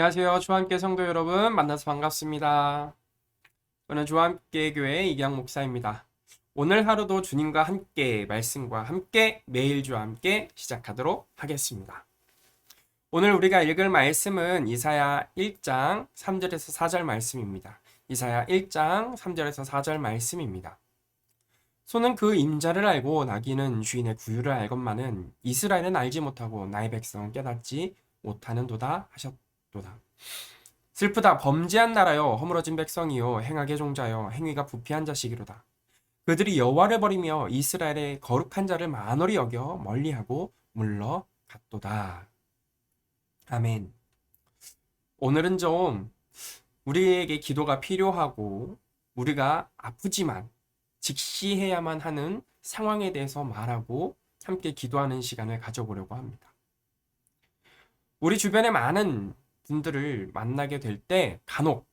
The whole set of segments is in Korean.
안녕하세요. 주함께 성도 여러분 만나서 반갑습니다. 저는 주함께 교회 이경 목사입니다. 오늘 하루도 주님과 함께 말씀과 함께 매일 주와 함께 시작하도록 하겠습니다. 오늘 우리가 읽을 말씀은 이사야 1장 3절에서 4절 말씀입니다. 이사야 1장 3절에서 4절 말씀입니다. 소는 그 임자를 알고 나귀는 주인의 구유를 알건만은 이스라엘은 알지 못하고 나의 백성은 깨닫지 못하는도다 하셨도다. 슬프다. 범죄한 나라여, 허물어진 백성이요, 행악의 종자여, 행위가 부패한 자식이로다. 그들이 여호와를 버리며 이스라엘의 거룩한 자를 만홀히 여겨 멀리하고 물러갔도다. 아멘. 오늘은 좀 우리에게 기도가 필요하고 우리가 아프지만 직시해야만 하는 상황에 대해서 말하고 함께 기도하는 시간을 가져보려고 합니다. 우리 주변에 많은 분들을 만나게 될 때 간혹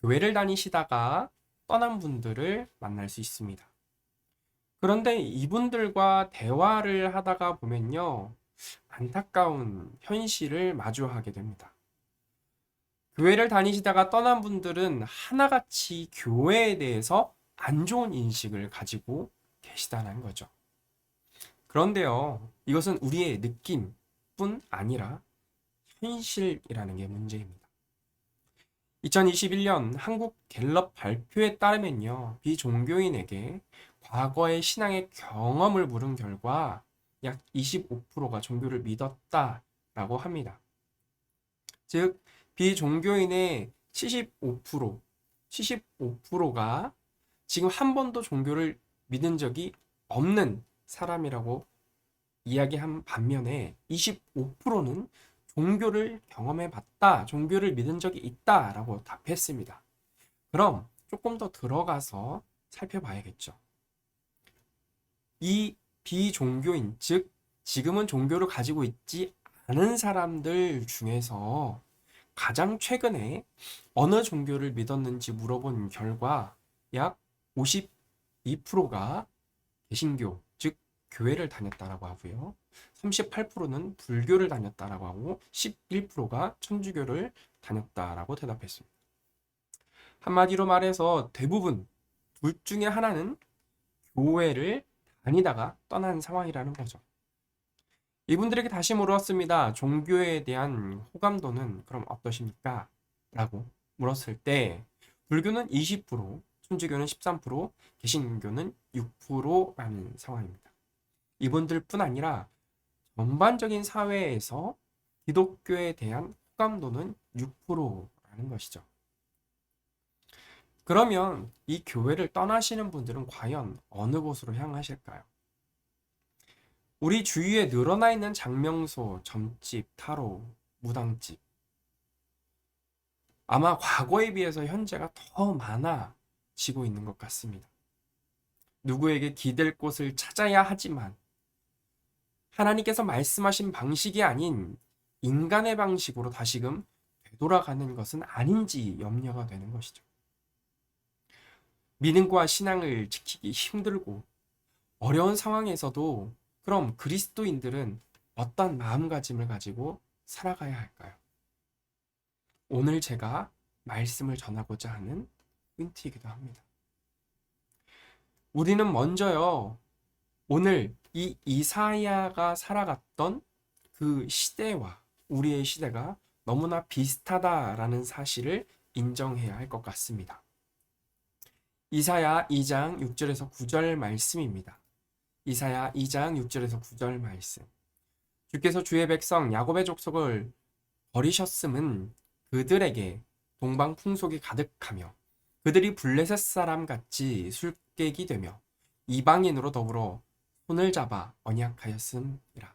교회를 다니시다가 떠난 분들을 만날 수 있습니다. 그런데 이분들과 대화를 하다가 보면요, 안타까운 현실을 마주하게 됩니다. 교회를 다니시다가 떠난 분들은 하나같이 교회에 대해서 안 좋은 인식을 가지고 계시다는 거죠. 그런데요, 이것은 우리의 느낌뿐 아니라 현실이라는 게 문제입니다. 2021년 한국 갤럽 발표에 따르면요, 비종교인에게 과거의 신앙의 경험을 물은 결과 약 25%가 종교를 믿었다라고 합니다. 즉, 비종교인의 75%가 지금 한 번도 종교를 믿은 적이 없는 사람이라고 이야기한 반면에 25%는 종교를 경험해 봤다, 종교를 믿은 적이 있다 라고 답했습니다. 그럼 조금 더 들어가서 살펴봐야겠죠. 이 비종교인, 즉 지금은 종교를 가지고 있지 않은 사람들 중에서 가장 최근에 어느 종교를 믿었는지 물어본 결과 약 52%가 개신교, 즉 교회를 다녔다라고 하고요. 38%는 불교를 다녔다라고 하고 11%가 천주교를 다녔다라고 대답했습니다. 한마디로 말해서 대부분 둘 중에 하나는 교회를 다니다가 떠난 상황이라는 거죠. 이분들에게 다시 물었습니다. 종교에 대한 호감도는 그럼 어떠십니까? 라고 물었을 때 불교는 20%, 천주교는 13%, 개신교는 6%라는 상황입니다. 이분들뿐 아니라 전반적인 사회에서 기독교에 대한 호감도는 6%라는 것이죠. 그러면 이 교회를 떠나시는 분들은 과연 어느 곳으로 향하실까요? 우리 주위에 늘어나 있는 장명소, 점집, 타로, 무당집. 아마 과거에 비해서 현재가 더 많아지고 있는 것 같습니다. 누구에게 기댈 곳을 찾아야 하지만 하나님께서 말씀하신 방식이 아닌 인간의 방식으로 다시금 되돌아가는 것은 아닌지 염려가 되는 것이죠. 믿음과 신앙을 지키기 힘들고 어려운 상황에서도 그럼 그리스도인들은 어떤 마음가짐을 가지고 살아가야 할까요? 오늘 제가 말씀을 전하고자 하는 포인트이기도 합니다. 우리는 먼저요, 오늘 이 이사야가 살아갔던 그 시대와 우리의 시대가 너무나 비슷하다라는 사실을 인정해야 할 것 같습니다. 이사야 2장 6절에서 9절 말씀입니다. 이사야 2장 6절에서 9절 말씀. 주께서 주의 백성 야곱의 족속을 버리셨음은 그들에게 동방 풍속이 가득하며 그들이 블레셋 사람 같이 술객이 되며 이방인으로 더불어 손을 잡아 언약하였음이라.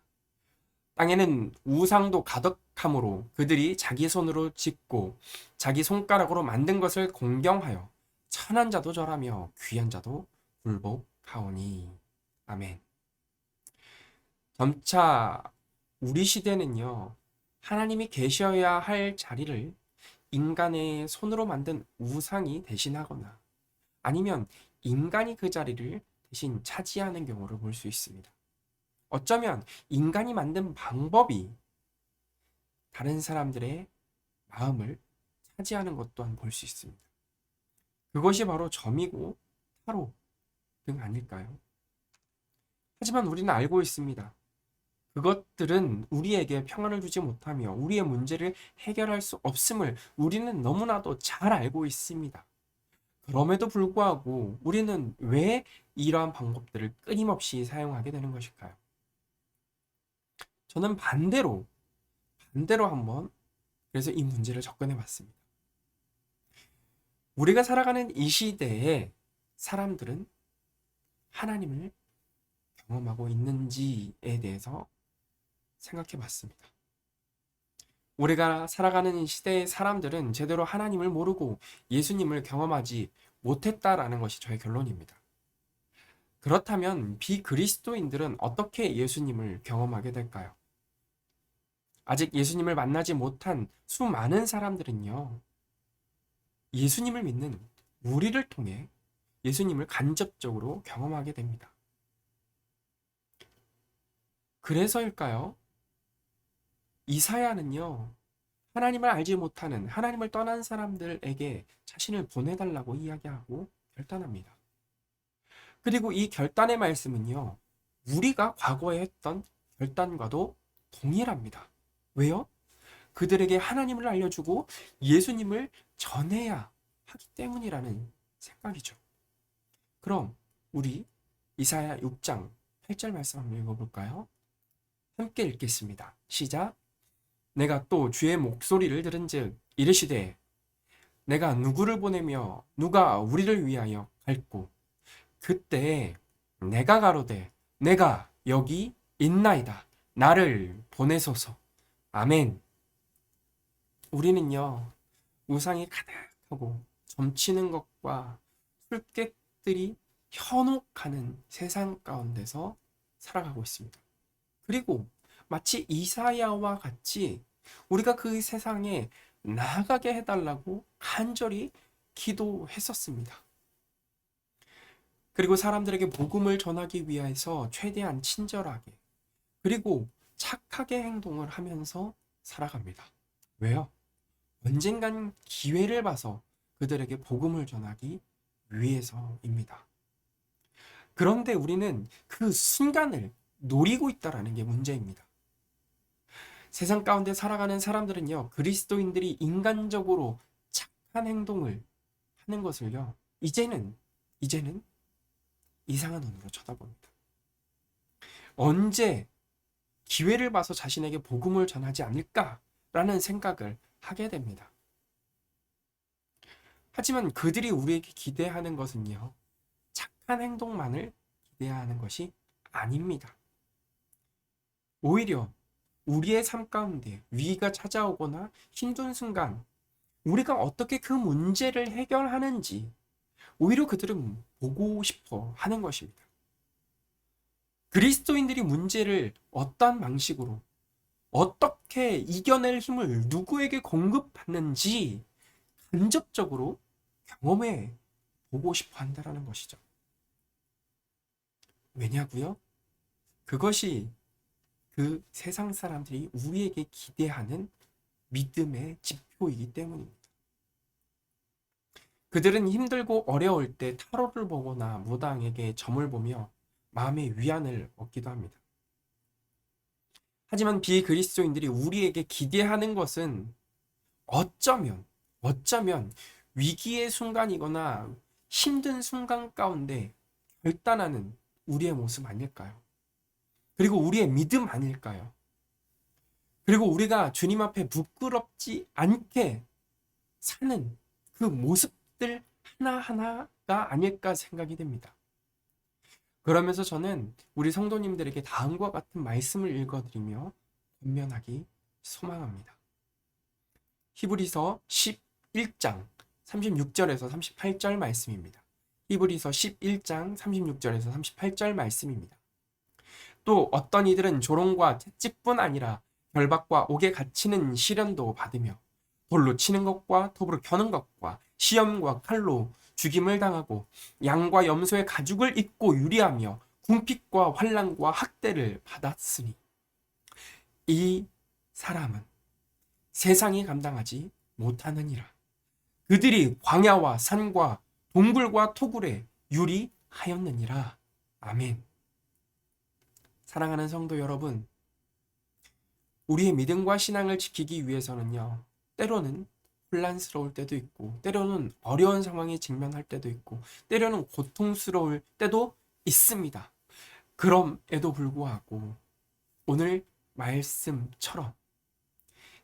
땅에는 우상도 가득하므로 그들이 자기 손으로 짓고 자기 손가락으로 만든 것을 공경하여 천한 자도 절하며 귀한 자도 굴복하오니. 아멘. 점차 우리 시대는요, 하나님이 계셔야 할 자리를 인간의 손으로 만든 우상이 대신하거나 아니면 인간이 그 자리를 대신 차지하는 경우를 볼 수 있습니다. 어쩌면 인간이 만든 방법이 다른 사람들의 마음을 차지하는 것 또한 볼 수 있습니다. 그것이 바로 점이고 타로 등 아닐까요? 하지만 우리는 알고 있습니다. 그것들은 우리에게 평안을 주지 못하며 우리의 문제를 해결할 수 없음을 우리는 너무나도 잘 알고 있습니다. 그럼에도 불구하고 우리는 왜 이러한 방법들을 끊임없이 사용하게 되는 것일까요? 저는 반대로 한번 그래서 이 문제를 접근해 봤습니다. 우리가 살아가는 이 시대에 사람들은 하나님을 경험하고 있는지에 대해서 생각해 봤습니다. 우리가 살아가는 이 시대의 사람들은 제대로 하나님을 모르고 예수님을 경험하지 못했다라는 것이 저의 결론입니다. 그렇다면 비그리스도인들은 어떻게 예수님을 경험하게 될까요? 아직 예수님을 만나지 못한 수많은 사람들은요, 예수님을 믿는 우리를 통해 예수님을 간접적으로 경험하게 됩니다. 그래서일까요? 이사야는요, 하나님을 알지 못하는 하나님을 떠난 사람들에게 자신을 보내달라고 이야기하고 결단합니다. 그리고 이 결단의 말씀은요, 우리가 과거에 했던 결단과도 동일합니다. 왜요? 그들에게 하나님을 알려주고 예수님을 전해야 하기 때문이라는 생각이죠. 그럼 우리 이사야 6장 8절 말씀 한번 읽어볼까요? 함께 읽겠습니다. 시작. 내가 또 주의 목소리를 들은즉 이르시되 내가 누구를 보내며 누가 우리를 위하여 갈고 그때 내가 가로되 내가 여기 있나이다 나를 보내소서. 아멘. 우리는요 우상이 가득하고 점치는 것과 술객들이 현혹하는 세상 가운데서 살아가고 있습니다. 그리고 마치 이사야와 같이 우리가 그 세상에 나아가게 해달라고 간절히 기도했었습니다. 그리고 사람들에게 복음을 전하기 위해서 최대한 친절하게 그리고 착하게 행동을 하면서 살아갑니다. 왜요? 언젠간 기회를 봐서 그들에게 복음을 전하기 위해서입니다. 그런데 우리는 그 순간을 노리고 있다는 게 문제입니다. 세상 가운데 살아가는 사람들은요, 그리스도인들이 인간적으로 착한 행동을 하는 것을요, 이제는 이상한 눈으로 쳐다봅니다. 언제 기회를 봐서 자신에게 복음을 전하지 않을까라는 생각을 하게 됩니다. 하지만 그들이 우리에게 기대하는 것은요, 착한 행동만을 기대하는 것이 아닙니다. 오히려 우리의 삶 가운데 위기가 찾아오거나 힘든 순간 우리가 어떻게 그 문제를 해결하는지 오히려 그들은 보고 싶어 하는 것입니다. 그리스도인들이 문제를 어떤 방식으로 어떻게 이겨낼 힘을 누구에게 공급하는지 간접적으로 경험해 보고 싶어 한다는 것이죠. 왜냐고요? 그것이 그 세상 사람들이 우리에게 기대하는 믿음의 지표이기 때문입니다. 그들은 힘들고 어려울 때 타로를 보거나 무당에게 점을 보며 마음의 위안을 얻기도 합니다. 하지만 비그리스도인들이 우리에게 기대하는 것은 어쩌면 위기의 순간이거나 힘든 순간 가운데 결단하는 우리의 모습 아닐까요? 그리고 우리의 믿음 아닐까요? 그리고 우리가 주님 앞에 부끄럽지 않게 사는 그 모습들 하나하나가 아닐까 생각이 됩니다. 그러면서 저는 우리 성도님들에게 다음과 같은 말씀을 읽어드리며 권면하기 소망합니다. 히브리서 11장 36절에서 38절 말씀입니다. 히브리서 11장 36절에서 38절 말씀입니다. 또 어떤 이들은 조롱과 채찍뿐 아니라 결박과 옥에 갇히는 시련도 받으며 돌로 치는 것과 톱으로 겨는 것과 시험과 칼로 죽임을 당하고 양과 염소의 가죽을 입고 유리하며 궁핍과 환난과 학대를 받았으니 이 사람은 세상이 감당하지 못하느니라. 그들이 광야와 산과 동굴과 토굴에 유리하였느니라. 아멘. 사랑하는 성도 여러분, 우리의 믿음과 신앙을 지키기 위해서는요, 때로는 혼란스러울 때도 있고, 때로는 어려운 상황에 직면할 때도 있고, 때로는 고통스러울 때도 있습니다. 그럼에도 불구하고 오늘 말씀처럼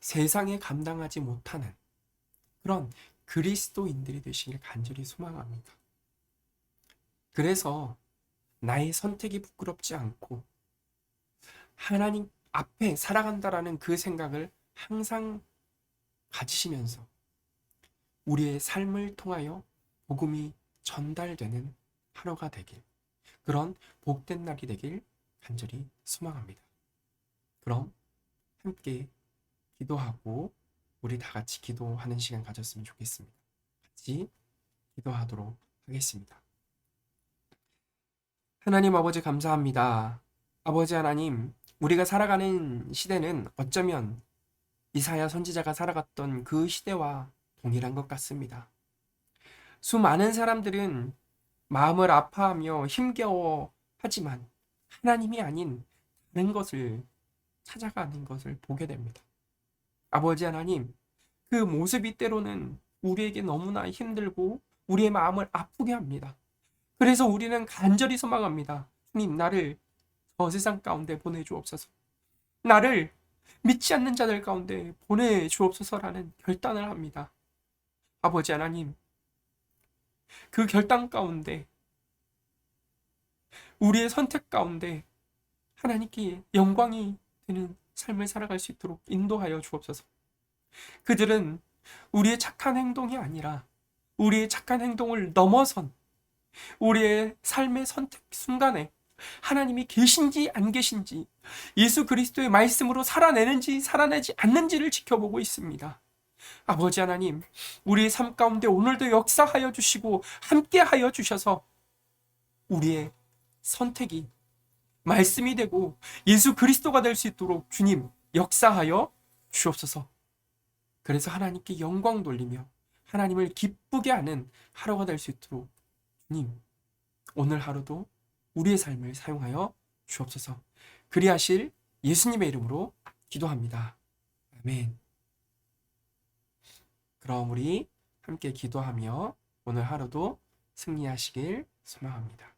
세상에 감당하지 못하는 그런 그리스도인들이 되시길 간절히 소망합니다. 그래서 나의 선택이 부끄럽지 않고 하나님 앞에 살아간다라는 그 생각을 항상 가지시면서 우리의 삶을 통하여 복음이 전달되는 하루가 되길, 그런 복된 날이 되길 간절히 소망합니다. 그럼 함께 기도하고 우리 다 같이 기도하는 시간 가졌으면 좋겠습니다. 같이 기도하도록 하겠습니다. 하나님 아버지 감사합니다. 아버지 하나님, 우리가 살아가는 시대는 어쩌면 이사야 선지자가 살아갔던 그 시대와 동일한 것 같습니다. 수많은 사람들은 마음을 아파하며 힘겨워하지만 하나님이 아닌 다른 것을 찾아가는 것을 보게 됩니다. 아버지 하나님, 그 모습이 때로는 우리에게 너무나 힘들고 우리의 마음을 아프게 합니다. 그래서 우리는 간절히 소망합니다. 주님, 나를 저 세상 가운데 보내주옵소서. 나를 믿지 않는 자들 가운데 보내주옵소서라는 결단을 합니다. 아버지 하나님, 그 결단 가운데, 우리의 선택 가운데 하나님께 영광이 되는 삶을 살아갈 수 있도록 인도하여 주옵소서. 그들은 우리의 착한 행동이 아니라 우리의 착한 행동을 넘어선 우리의 삶의 선택 순간에 하나님이 계신지 안 계신지, 예수 그리스도의 말씀으로 살아내는지 살아내지 않는지를 지켜보고 있습니다. 아버지 하나님, 우리의 삶 가운데 오늘도 역사하여 주시고 함께하여 주셔서 우리의 선택이 말씀이 되고 예수 그리스도가 될 수 있도록 주님 역사하여 주옵소서. 그래서 하나님께 영광 돌리며 하나님을 기쁘게 하는 하루가 될 수 있도록 주님 오늘 하루도 우리의 삶을 사용하여 주옵소서. 그리하실 예수님의 이름으로 기도합니다. 아멘. 그럼 우리 함께 기도하며 오늘 하루도 승리하시길 소망합니다.